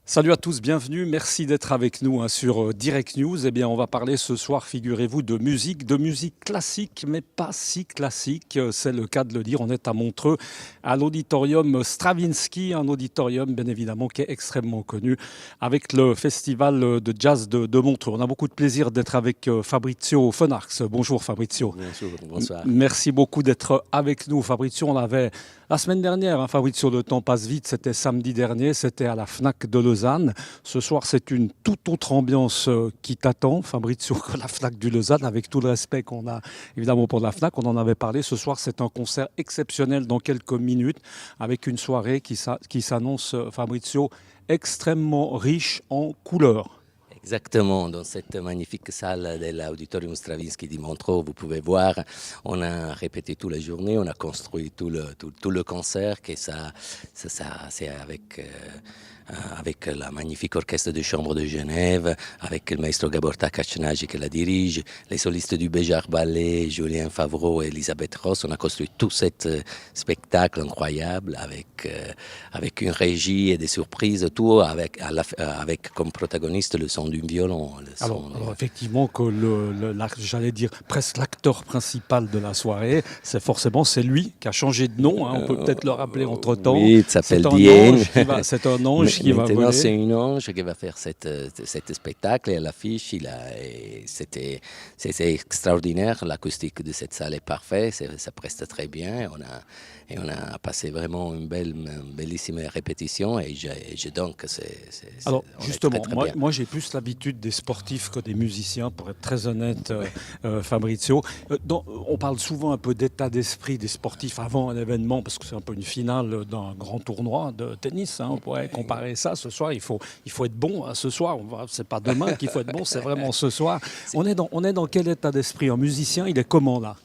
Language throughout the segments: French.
Salut à tous, bienvenue. Merci d'être avec nous sur Direct News. Eh bien, on va parler ce soir, figurez-vous, de musique classique, mais pas si classique. C'est le cas de le dire. On est à Montreux, à l'auditorium Stravinsky, un auditorium, bien évidemment, qui est extrêmement connu, avec le festival de jazz de Montreux. On a beaucoup de plaisir d'être avec Fabrizio Fenarx. Bonjour Fabrizio. Bonjour, bonsoir. Merci beaucoup d'être avec nous, Fabrizio. On avait la semaine dernière, Fabrizio, le temps passe vite, c'était samedi dernier, c'était à la FNAC de Lausanne. Ce soir, c'est une toute autre ambiance qui t'attend, Fabrizio, que la FNAC du Lausanne, avec tout le respect qu'on a évidemment pour la FNAC. On en avait parlé. Ce soir, c'est un concert exceptionnel dans quelques minutes, avec une soirée qui s'annonce, Fabrizio, extrêmement riche en couleurs. Exactement, dans cette magnifique salle de l'Auditorium Stravinsky di Montreux, vous pouvez voir, on a répété toute la journée, on a construit tout le concert, que c'est avec la magnifique orchestre de chambre de Genève, avec le maestro Gabor Takacsnágy qui la dirige, les solistes du Béjar Ballet, Julien Favreau et Elisabeth Ross. On a construit tout ce spectacle incroyable avec une régie et des surprises, tout avec comme protagoniste le son du violon. Alors, effectivement, que j'allais dire presque l'acteur principal de la soirée, c'est lui qui a changé de nom. On peut peut-être le rappeler entre-temps. Oui, il s'appelle Diane. C'est un ange qui va voler. Maintenant, c'est une ange qui va faire cet spectacle. Et à l'affiche, c'était extraordinaire. L'acoustique de cette salle est parfaite. Ça preste très bien. On a passé vraiment une bellissime répétition. Donc, alors, justement, très moi, j'ai plus l'habitude des sportifs que des musiciens, pour être très honnête, Fabrizio. On parle souvent un peu d'état d'esprit des sportifs avant un événement, parce que c'est un peu une finale d'un grand tournoi de tennis. On pourrait comparer ça. Ce soir, il faut être bon. Ce soir, c'est pas demain qu'il faut être bon, c'est vraiment ce soir. On est dans quel état d'esprit? Un musicien, il est comment là?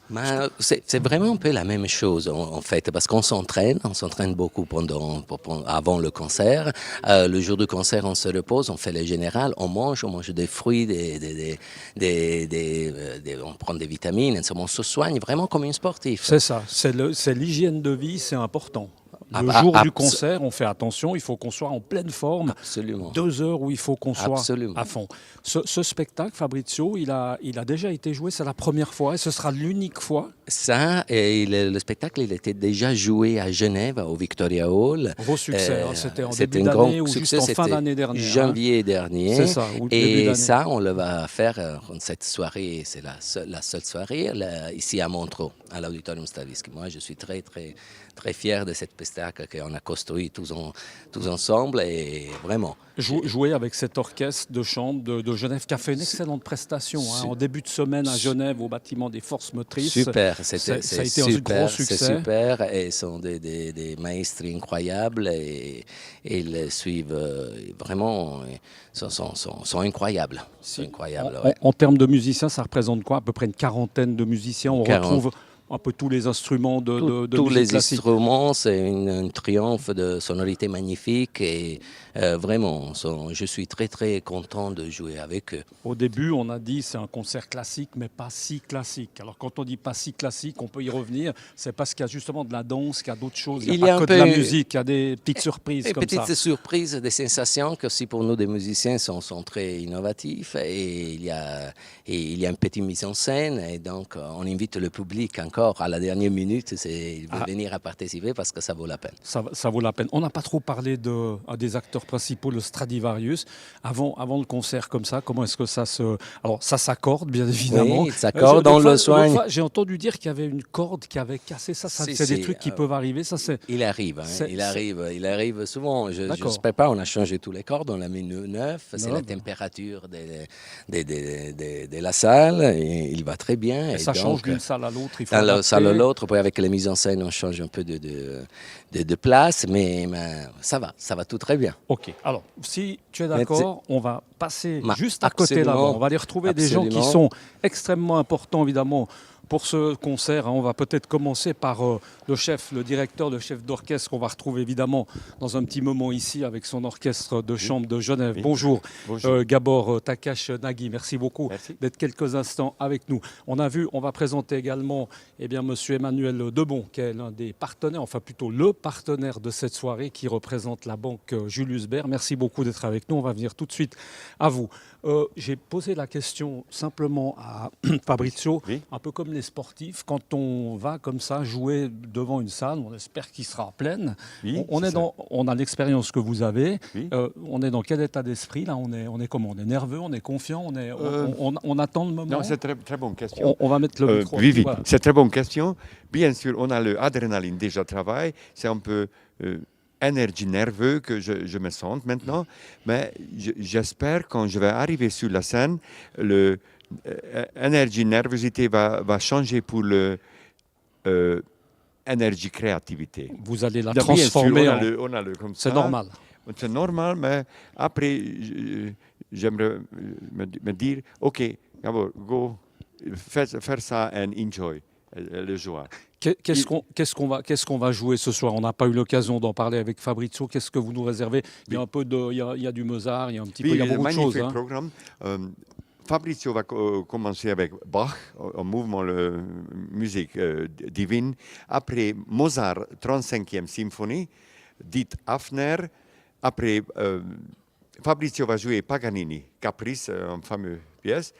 C'est vraiment un peu la même chose en fait, parce qu'on s'entraîne beaucoup avant le concert. Le jour du concert, on se repose, on fait le général, on mange des fruits, on prend des vitamines, on se soigne vraiment comme un sportif. C'est ça, c'est l'hygiène de vie, c'est important. Le jour du concert, on fait attention, il faut qu'on soit en pleine forme. Absolument. 2 heures où il faut qu'on soit à fond. Ce spectacle, Fabrizio, il a déjà été joué, c'est la première fois et ce sera l'unique fois. Ça, et le spectacle, il était déjà joué à Genève, au Victoria Hall. Gros succès, c'était en début d'année ou juste en fin d'année dernière. Janvier dernier. C'est ça. Et ça, on le va faire cette soirée, c'est la seule soirée ici à Montreux, à l'Auditorium Stravinsky. Moi, je suis très, très, très fier de cette spectacle qu'on a construit tous ensemble et vraiment. Jouer avec cet orchestre de chambre de Genève qui a fait une excellente prestation en début de semaine à Genève au bâtiment des forces motrices. Super, ça a été un gros succès. C'est super et sont des maîtres incroyables et ils suivent vraiment, sont incroyables. En termes de musiciens, ça représente quoi? À peu près une quarantaine de musiciens. On retrouve un peu tous les instruments de tous musique les classique. instruments, c'est un triomphe de sonorité magnifique et vraiment, je suis très très content de jouer avec eux. Au début, on a dit c'est un concert classique, mais pas si classique. Alors quand on dit pas si classique, on peut y revenir. C'est parce qu'il y a justement de la danse, qu'il y a d'autres choses. Il n'y a pas que de la musique, il y a des petites surprises comme ça. Des petites surprises, des sensations que aussi pour nous des musiciens sont très innovatifs et il y a une petite mise en scène et donc on invite le public encore à la dernière minute, il veut venir à participer parce que ça vaut la peine. Ça vaut la peine. On n'a pas trop parlé des acteurs principaux, le Stradivarius. Avant le concert comme ça, comment est-ce que ça se... Alors ça s'accorde bien évidemment. Oui, ça s'accorde, on le soigne. J'ai entendu dire qu'il y avait une corde qui avait cassé ça. C'est des trucs qui peuvent arriver. Il arrive souvent. Je ne sais pas, on a changé tous les cordes, on l'a mis neuf. C'est la température de la salle et il va très bien. Et ça change d'une salle à l'autre. Salle à l'autre, puis avec les mises en scène, on change un peu de place, mais ça va tout très bien. Ok, alors si tu es d'accord, on va passer juste à côté là-bas. On va aller retrouver des gens qui sont extrêmement importants évidemment pour ce concert. On va peut-être commencer par le directeur, le chef d'orchestre qu'on va retrouver évidemment dans un petit moment ici avec son orchestre de chambre de Genève. Oui. Bonjour, Bonjour. Gabor Takash Nagui. Merci beaucoup Merci. d'être quelques instants avec nous. On va présenter également Monsieur Emmanuel Debon, qui est l'un des partenaires, enfin plutôt le partenaire de cette soirée, qui représente la banque Julius Baer. Merci beaucoup d'être avec nous. On va venir tout de suite à vous. J'ai posé la question simplement à Fabrizio, Oui. un peu comme les sportifs, quand on va comme ça jouer devant une salle, on espère qu'il sera pleine. Oui, On a l'expérience que vous avez. Oui. On est dans quel état d'esprit là? On est comment? On est nerveux, on est confiant, on attend le moment. Non, c'est très, très bonne question. On va mettre le micro. Oui, oui, Voilà. c'est très bonne question. Bien sûr, on a l'adrénaline déjà travail. C'est un peu énergie nerveux que je me sens maintenant. Mais j'espère quand je vais arriver sur la scène, l'énergie nervosité va changer pour l'énergie créativité. Vous allez la Bien sûr, transformer. on a le comme C'est ça. normal. C'est normal, mais après, j'aimerais me dire, OK, d'abord, go, faire ça and enjoy le joie. Qu'est-ce qu'on va jouer ce soir? On n'a pas eu l'occasion d'en parler avec Fabrizio. Qu'est-ce que vous nous réservez? Il y a un peu il y a du Mozart, il y a un petit peu, il y a beaucoup de choses. Magnifique programme. Fabrizio va commencer avec Bach, un mouvement de musique divine. Après, Mozart, 35e symphonie, Dieter Hafner. Après, Fabrizio va jouer Paganini, Caprice, une fameuse pièce.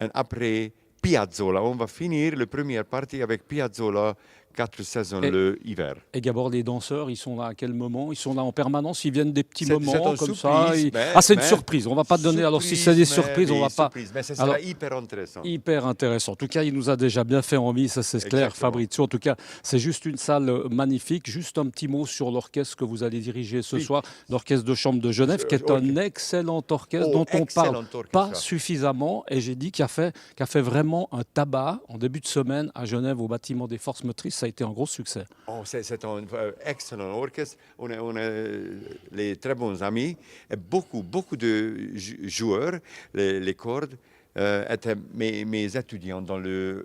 Et après, Piazzolla. On va finir la première partie avec Piazzolla, 4 saisons l'hiver. Et Gabor, les danseurs, ils sont là à quel moment? Ils sont là en permanence? Ils viennent des petits C'est moments une comme surprise, ça? C'est une surprise. On ne va pas donner. Alors, si c'est des surprises, on ne va pas. Mais ça sera hyper intéressant. Hyper intéressant. En tout cas, il nous a déjà bien fait envie, ça c'est clair, Exactement. Fabrizio. En tout cas, c'est juste une salle magnifique. Juste un petit mot sur l'orchestre que vous allez diriger ce soir, l'orchestre de chambre de Genève, qui est un excellent orchestre dont on ne parle pas suffisamment. Et j'ai dit qu'il a fait vraiment un tabac en début de semaine à Genève au bâtiment des forces motrices. Ça a été un gros succès. Oh, c'est un excellent orchestre. On a les très bons amis. Et beaucoup de joueurs, les cordes, étaient mes étudiants dans le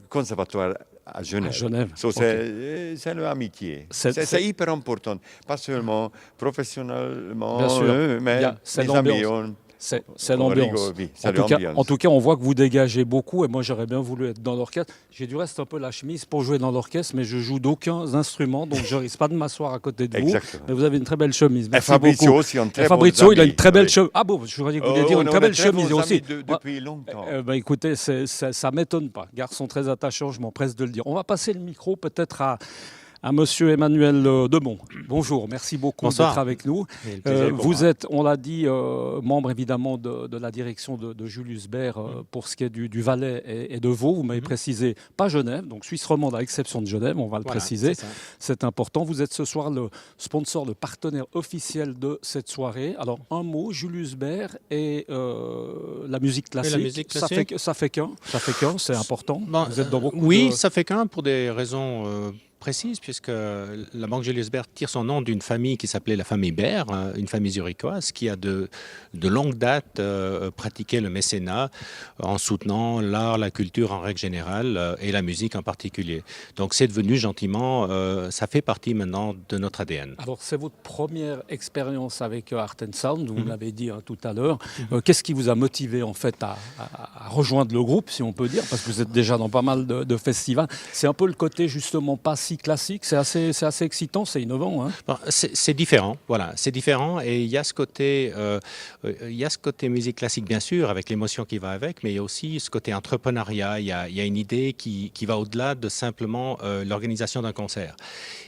conservatoire à Genève. À Genève. So, Okay. C'est l'amitié. C'est C'est hyper important. Pas seulement professionnellement, Bien sûr. mais C'est les amis. l'ambiance. C'est on l'ambiance. rigole, oui, c'est En tout cas, on voit que vous dégagez beaucoup et moi j'aurais bien voulu être dans l'orchestre. J'ai du reste un peu la chemise pour jouer dans l'orchestre, mais je joue d'aucun instrument, donc je risque pas de m'asseoir à côté de vous. Exactement. Mais vous avez une très belle chemise. Et Merci Fabrizio beaucoup. aussi, un Et très Fabrizio, bon il a une très belle ami. chemise. Ah bon, je voulais dire une très belle chemise aussi. Depuis longtemps. Écoutez, ça m'étonne pas. Garçon très attachant, je m'empresse de le dire. On va passer le micro peut-être à Monsieur Emmanuel Debon. Bonjour, merci beaucoup d'être avec nous. Vous êtes, on l'a dit, membre évidemment de la direction de Julius Baer pour ce qui est du Valais et de Vaud. Vous m'avez précisé, pas Genève, donc Suisse romande à l'exception de Genève, on va le préciser. C'est important. Vous êtes ce soir le sponsor, le partenaire officiel de cette soirée. Alors un mot, Julius Baer et la musique classique. La musique classique. Ça fait qu'un, c'est important. Vous êtes dans beaucoup Oui, ça fait qu'un pour des raisons précise, puisque la banque Julius Baer tire son nom d'une famille qui s'appelait la famille Baer, une famille zurichoise qui a de longue date pratiqué le mécénat en soutenant l'art, la culture en règle générale et la musique en particulier. Donc c'est devenu gentiment, ça fait partie maintenant de notre ADN. Alors c'est votre première expérience avec Art and Sound, vous l'avez dit tout à l'heure. Qu'est-ce qui vous a motivé en fait à rejoindre le groupe, si on peut dire, parce que vous êtes déjà dans pas mal de festivals. C'est un peu le côté justement pas si classique, c'est assez excitant, c'est innovant. Hein. Bon, c'est différent, voilà, c'est différent et il y a ce côté musique classique bien sûr avec l'émotion qui va avec, mais il y a aussi ce côté entrepreneuriat. Il y a une idée qui va au-delà de simplement l'organisation d'un concert.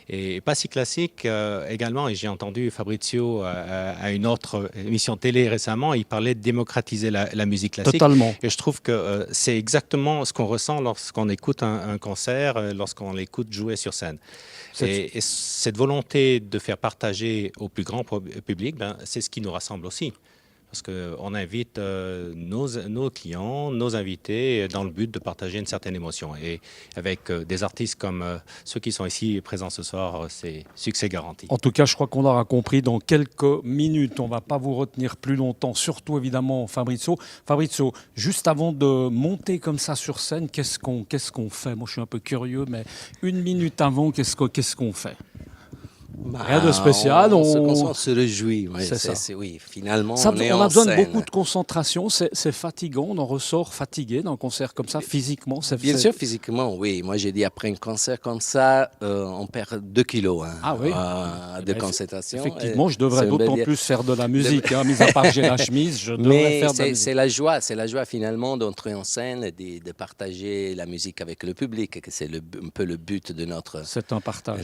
Et pas si classique également, et j'ai entendu Fabrizio à une autre émission télé récemment, il parlait de démocratiser la musique classique. Totalement. Et je trouve que c'est exactement ce qu'on ressent lorsqu'on écoute un concert, lorsqu'on l'écoute jouer sur scène. Et cette volonté de faire partager au plus grand public, c'est ce qui nous rassemble aussi. parce qu'on invite nos clients, nos invités, dans le but de partager une certaine émotion. Et avec des artistes comme ceux qui sont ici présents ce soir, c'est succès garanti. En tout cas, je crois qu'on l'aura compris dans quelques minutes. On ne va pas vous retenir plus longtemps, surtout évidemment Fabrizio. Fabrizio, juste avant de monter comme ça sur scène, qu'est-ce qu'on fait? Moi, je suis un peu curieux, mais une minute avant, qu'est-ce qu'on fait? Rien de spécial. On se réjouit. Ouais, c'est ça. Oui, finalement, Ça, on est on a en besoin de scène. beaucoup de concentration. C'est fatigant. On en ressort fatigué d'un concert comme ça, physiquement. Bien sûr, physiquement, oui. Moi, j'ai dit, après un concert comme ça, on perd 2 kilos Ah oui. de concentration. Effectivement, je devrais c'est une d'autant belle- plus faire de la musique. Mis à part j'ai la chemise, je devrais Mais faire de la musique. c'est la joie finalement d'entrer en scène, de partager la musique avec le public, que c'est un peu le but de C'est un partage.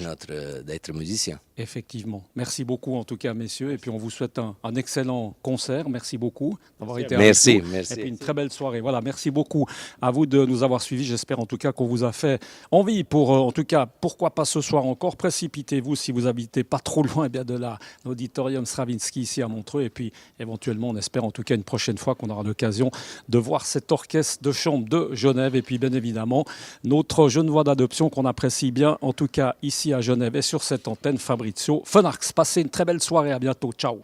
d'être musicien. Effectivement. Merci beaucoup en tout cas, messieurs. Et puis on vous souhaite un excellent concert. Merci beaucoup d'avoir été Merci, avec nous. merci. Et puis une très belle soirée. Voilà, merci beaucoup à vous de nous avoir suivis. J'espère en tout cas qu'on vous a fait envie pour, en tout cas, pourquoi pas ce soir encore. Précipitez-vous si vous habitez pas trop loin bien de l'auditorium Stravinsky ici à Montreux. Et puis éventuellement, on espère en tout cas une prochaine fois qu'on aura l'occasion de voir cet orchestre de chambre de Genève. Et puis bien évidemment, notre jeune voix d'adoption qu'on apprécie bien, en tout cas ici à Genève et sur cette antenne, Fabrizio Fenarx. Passez une très belle soirée. À bientôt. Ciao.